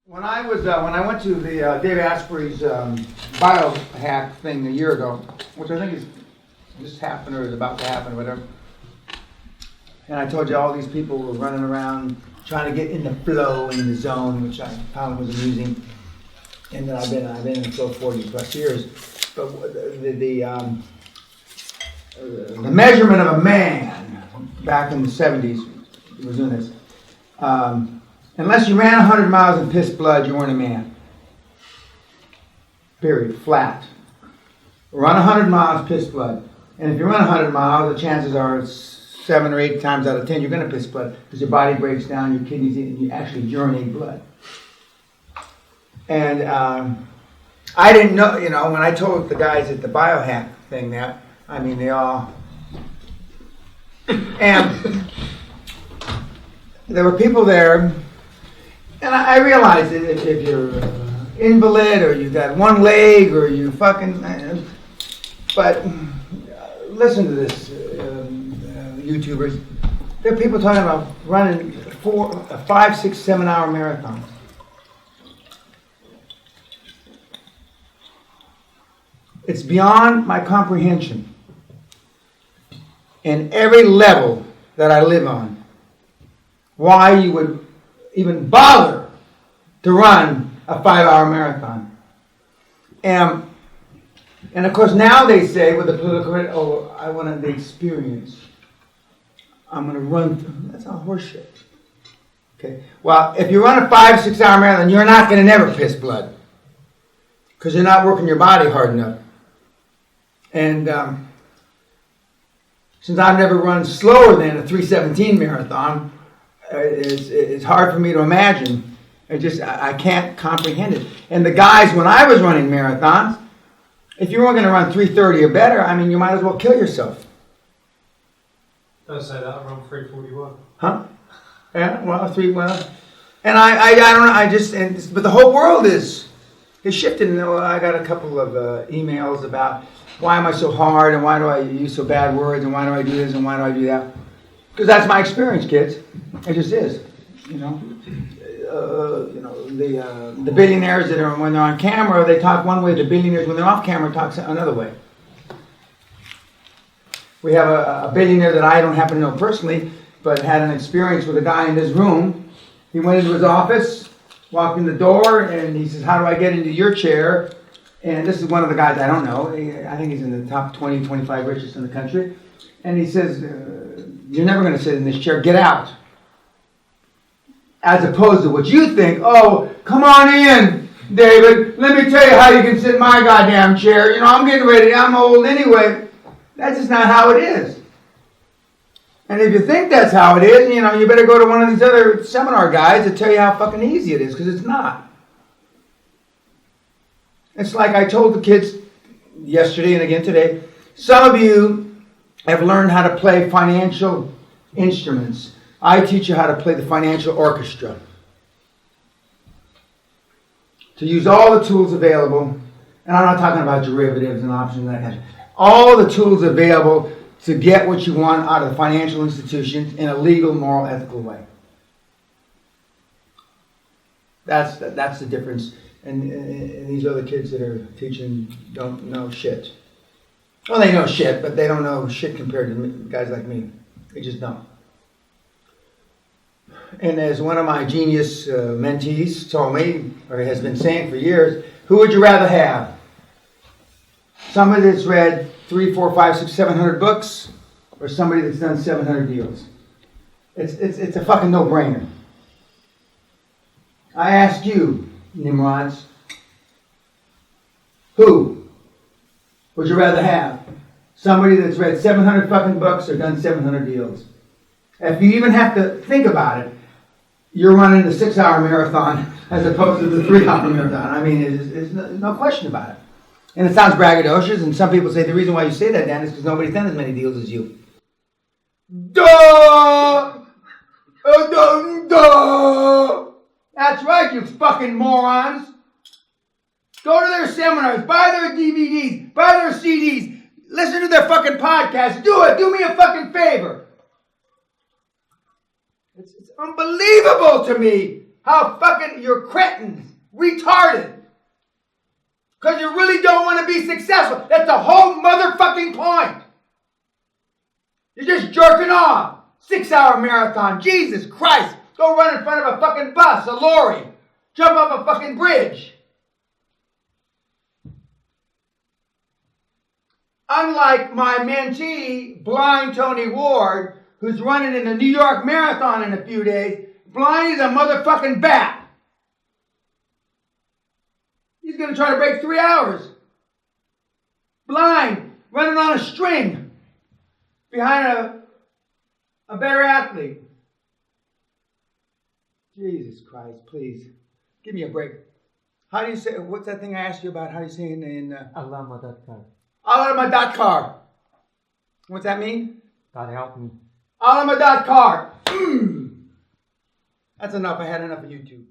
When I went to the Dave Asprey's biohack thing a year ago, which I think is just happened or is about to happen or whatever, and I told you all these people were running around trying to get in the flow, in the zone, which I found was amusing, and that I've been in the flow 40 plus years. But the measurement of a man back in the 70s was doing this. Unless you ran 100 miles and pissed blood, you weren't a man. Period. Flat. Run 100 miles, piss blood. And if you run 100 miles, the chances are 7 or 8 times out of 10 you're going to piss blood because your body breaks down, your kidneys, and you actually urinate blood. And I didn't know, when I told the guys at the biohack thing that, I mean, they all... And there were people there, and I realized that if you're invalid or you got one leg or you fucking... But listen to this, YouTubers. There are people talking about running 5, 6, 7 hour marathons. It's beyond my comprehension in every level that I live on why you would even bother to run a 5 hour marathon. And of course now they say with the political, I want the experience. I'm going to run through. That's all horseshit. Okay. Well, if you run a 5, 6 hour marathon, you're not going to never piss blood because you're not working your body hard enough. And since I've never run slower than a 3:17 marathon, it's hard for me to imagine. I can't comprehend it. And the guys, when I was running marathons, if you weren't going to run 3:30 or better, I mean, you might as well kill yourself. Don't say that. I run 3:41. Huh? Yeah. Well. And I don't know. But the whole world is shifted. And I got a couple of emails about why am I so hard and why do I use so bad words and why do I do this and why do I do that? Because that's my experience, kids. It just is. The billionaires that are when they're on camera, they talk one way. The billionaires when they're off camera talk another way. We have a billionaire that I don't happen to know personally, but had an experience with a guy in this room. He went into his office, walked in the door, and he says, "How do I get into your chair?" And this is one of the guys I don't know. I think he's in the top 20, 25 richest in the country. And he says, "You're never going to sit in this chair. Get out." As opposed to what you think, "Oh, come on in, David. Let me tell you how you can sit in my goddamn chair. I'm getting ready. I'm old anyway." That's just not how it is. And if you think that's how it is, you better go to one of these other seminar guys that tell you how fucking easy it is, because it's not. It's like I told the kids yesterday and again today, some of you have learned how to play financial instruments. I teach you how to play the financial orchestra. To use all the tools available, and I'm not talking about derivatives and options and that kind of stuff. All the tools available to get what you want out of the financial institutions in a legal, moral, ethical way. That's the difference. And these other kids that are teaching don't know shit. Well, they know shit, but they don't know shit compared to guys like me. They just don't. And as one of my genius mentees told me, or has been saying for years, who would you rather have? Somebody that's read 3, 4, 5, 6, 700 books, or somebody that's done 700 deals? It's a fucking no-brainer. I ask you, Nimrods, who would you rather have? Somebody that's read 700 fucking books or done 700 deals? If you even have to think about it, you're running the 6 hour marathon as opposed to the 3 hour marathon. I mean, there's no question about it. And it sounds braggadocious, and some people say the reason why you say that, Dan, is because nobody's done as many deals as you. Duh! Duh! That's right, you fucking morons. Go to their seminars, buy their DVDs, buy their CDs, listen to their fucking podcasts. Do it. Do me a fucking favor. It's unbelievable to me how fucking you're cretins, retarded. Because you really don't want to be successful. That's the whole motherfucking point. You're just jerking off. 6-hour marathon. Jesus Christ. Go run in front of a fucking bus, a lorry. Jump off a fucking bridge. Unlike my mentee, blind Tony Ward, who's running in the New York Marathon in a few days, blind as a motherfucking bat. He's going to try to break 3 hours. Blind, running on a string behind a better athlete. Jesus Christ, please. Give me a break. How do you say, what's that thing I asked you about? How do you say it in Alama.car. Alama.car. What's that mean? God help me. Alama.car. That's enough. I had enough of YouTube.